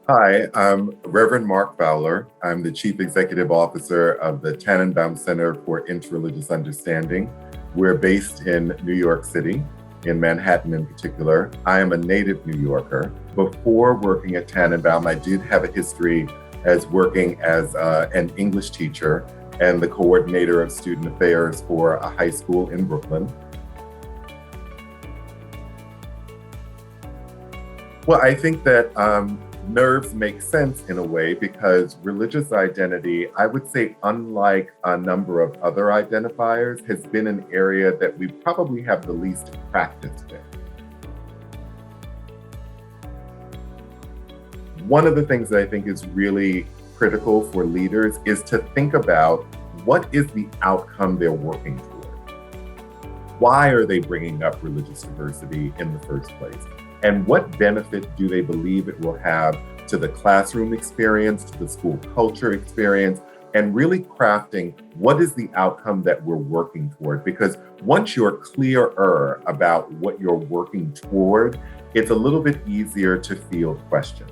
Hi, I'm Reverend Mark Fowler. I'm the Chief Executive Officer of the Tanenbaum Center for Interreligious Understanding. We're based in New York City, in Manhattan in particular. I am a native New Yorker. Before working at Tanenbaum, I did have a history as working as an English teacher and the coordinator of student affairs for a high school in Brooklyn. Well, I think that nerves make sense in a way because religious identity, I would say, unlike a number of other identifiers, has been an area that we probably have the least practice in. One of the things that I think is really critical for leaders is to think about what is the outcome they're working toward. Why are they bringing up religious diversity in the first place? And what benefit do they believe it will have to the classroom experience, to the school culture experience, and really crafting what is the outcome that we're working toward? Because once you're clearer about what you're working toward, it's a little bit easier to field questions.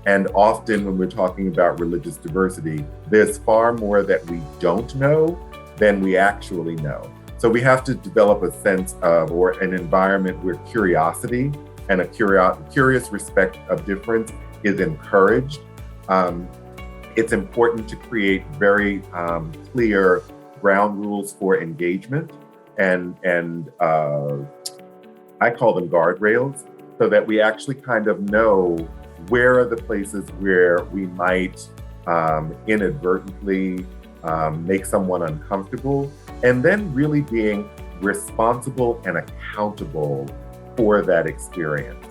And often when we're talking about religious diversity, there's far more that we don't know than we actually know. So we have to develop a sense of, or an environment where curiosity and a curious respect of difference is encouraged. It's important to create very clear ground rules for engagement and I call them guardrails, so that we actually kind of know where are the places where we might inadvertently make someone uncomfortable, and then really being responsible and accountable for that experience.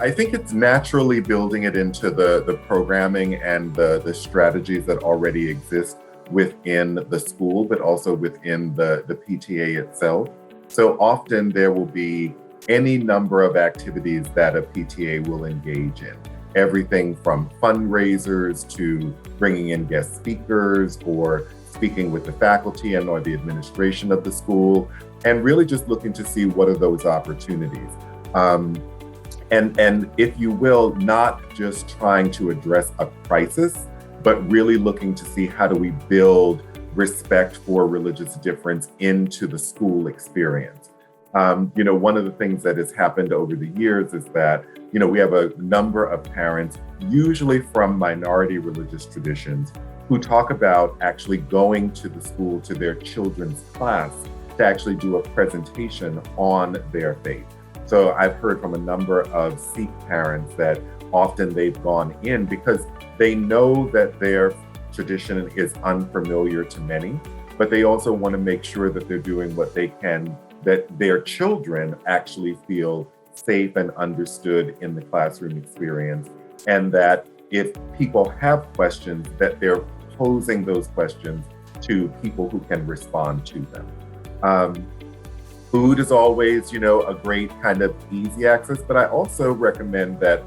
I think it's naturally building it into the programming and the strategies that already exist within the school, but also within the PTA itself. So often there will be any number of activities that a PTA will engage in. Everything from fundraisers to bringing in guest speakers or speaking with the faculty and or the administration of the school, and really just looking to see what are those opportunities. And if you will, not just trying to address a crisis, but really looking to see how do we build respect for religious difference into the school experience. One of the things that has happened over the years is that, we have a number of parents, usually from minority religious traditions, who talk about actually going to the school, to their children's class, to actually do a presentation on their faith. So I've heard from a number of Sikh parents that often they've gone in because they know that their tradition is unfamiliar to many, but they also want to make sure that they're doing what they can, that their children actually feel safe and understood in the classroom experience, and that if people have questions, that they're posing those questions to people who can respond to them. Food is always, a great kind of easy access, but I also recommend that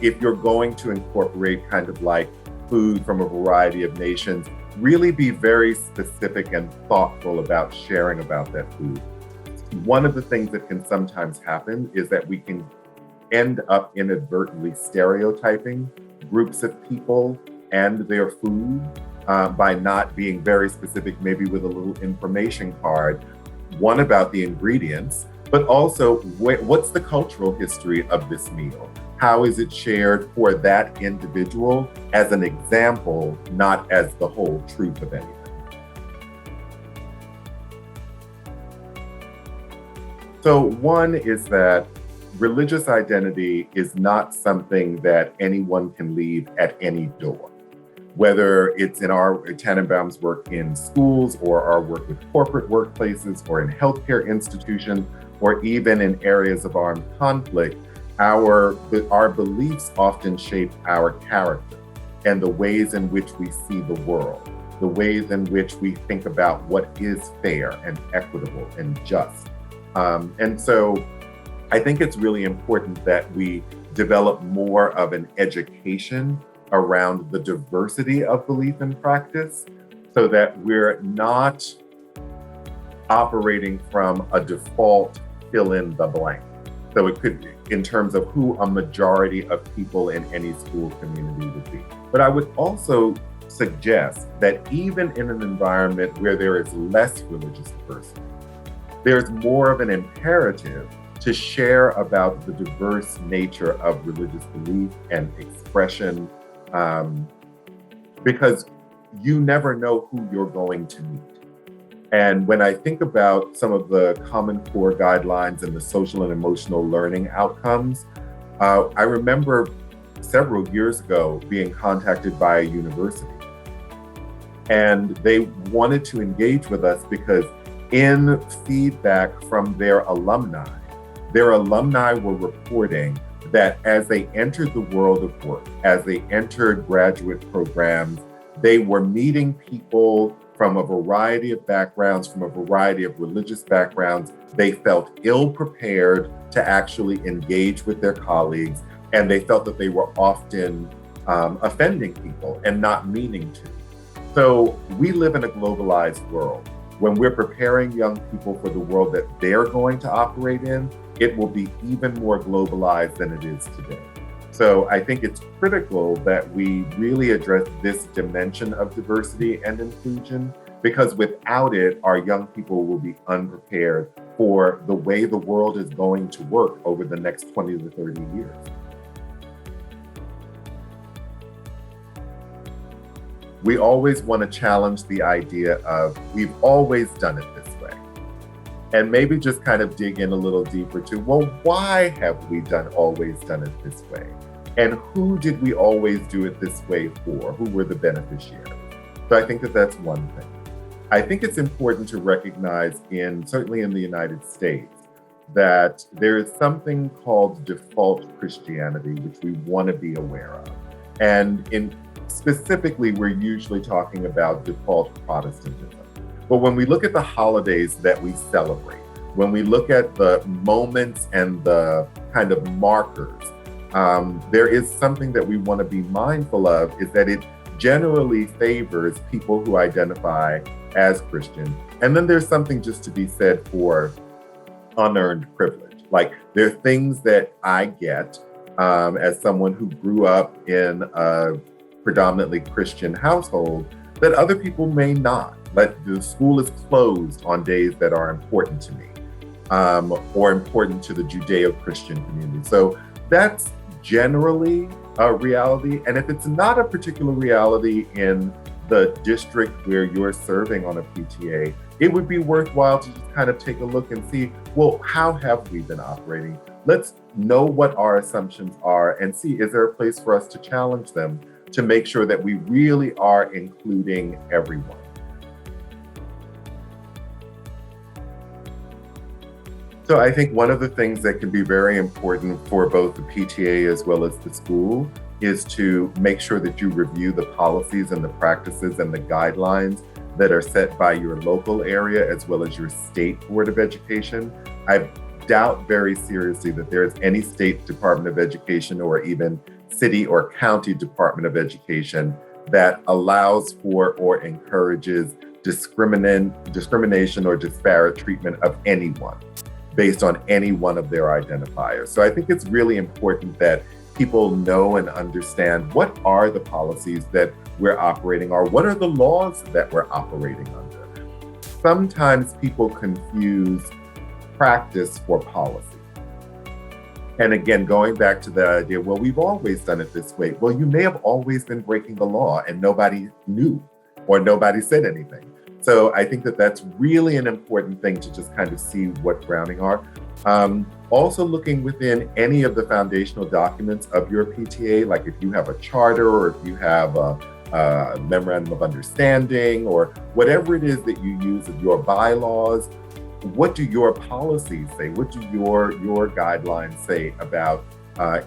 if you're going to incorporate kind of like food from a variety of nations, really be very specific and thoughtful about sharing about that food. One of the things that can sometimes happen is that we can end up inadvertently stereotyping groups of people and their food by not being very specific, maybe with a little information card, one about the ingredients, but also what's the cultural history of this meal? How is it shared for that individual as an example, not as the whole truth of anything? So one is that religious identity is not something that anyone can leave at any door. Whether it's in our Tanenbaum's work in schools or our work with corporate workplaces or in healthcare institutions or even in areas of armed conflict, our beliefs often shape our character and the ways in which we see the world, the ways in which we think about what is fair and equitable and just. And so I think it's really important that we develop more of an education around the diversity of belief and practice so that we're not operating from a default fill in the blank. So it could be in terms of who a majority of people in any school community would be. But I would also suggest that even in an environment where there is less religious diversity, there's more of an imperative to share about the diverse nature of religious belief and expression, because you never know who you're going to meet. And when I think about some of the Common Core guidelines and the social and emotional learning outcomes, I remember several years ago being contacted by a university. And they wanted to engage with us because in feedback from their alumni were reporting that as they entered the world of work, as they entered graduate programs, they were meeting people from a variety of backgrounds, from a variety of religious backgrounds. They felt ill prepared to actually engage with their colleagues, and they felt that they were often offending people and not meaning to. So we live in a globalized world. When we're preparing young people for the world that they're going to operate in, it will be even more globalized than it is today. So I think it's critical that we really address this dimension of diversity and inclusion, because without it, our young people will be unprepared for the way the world is going to work over the next 20 to 30 years. We always want to challenge the idea of we've always done it this way. And maybe just kind of dig in a little deeper to, well, why have we always done it this way? And who did we always do it this way for? Who were the beneficiaries? So I think that that's one thing. I think it's important to recognize certainly in the United States, that there is something called default Christianity, which we want to be aware of. And specifically, we're usually talking about default Protestantism. But when we look at the holidays that we celebrate, when we look at the moments and the kind of markers, there is something that we want to be mindful of, is that it generally favors people who identify as Christian. And then there's something just to be said for unearned privilege. Like, there are things that I get as someone who grew up in a predominantly Christian household that other people may not. Like, the school is closed on days that are important to me, or important to the Judeo-Christian community. So that's generally a reality. And if it's not a particular reality in the district where you're serving on a PTA, it would be worthwhile to just kind of take a look and see, well, how have we been operating? Let's know what our assumptions are and see, is there a place for us to challenge them to make sure that we really are including everyone? So I think one of the things that can be very important for both the PTA as well as the school is to make sure that you review the policies and the practices and the guidelines that are set by your local area as well as your state Board of Education. I doubt very seriously that there's any state Department of Education or even city or county Department of Education that allows for or encourages discrimination or disparate treatment of anyone based on any one of their identifiers. So I think it's really important that people know and understand what are the policies that we're operating, or what are the laws that we're operating under. Sometimes people confuse practice for policy. And again, going back to the idea, well, we've always done it this way. Well, you may have always been breaking the law and nobody knew or nobody said anything. So I think that that's really an important thing to just kind of see what grounding are. Also looking within any of the foundational documents of your PTA, like if you have a charter or if you have a memorandum of understanding or whatever it is that you use of your bylaws, what do your policies say? What do your guidelines say about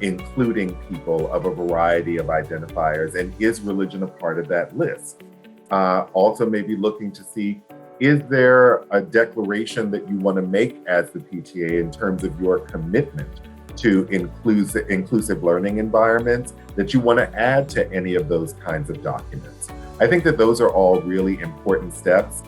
including people of a variety of identifiers? And is religion a part of that list? Also maybe looking to see, is there a declaration that you want to make as the PTA in terms of your commitment to inclusive learning environments that you want to add to any of those kinds of documents? I think that those are all really important steps.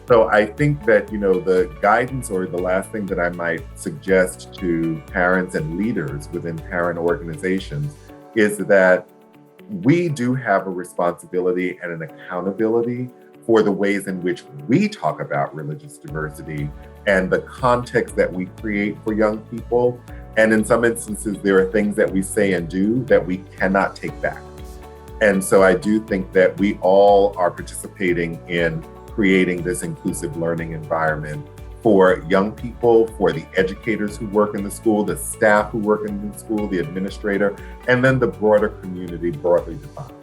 So I think that, the guidance or the last thing that I might suggest to parents and leaders within parent organizations is that we do have a responsibility and an accountability for the ways in which we talk about religious diversity and the context that we create for young people. And in some instances, there are things that we say and do that we cannot take back. And so I do think that we all are participating in creating this inclusive learning environment for young people, for the educators who work in the school, the staff who work in the school, the administrator, and then the broader community broadly defined.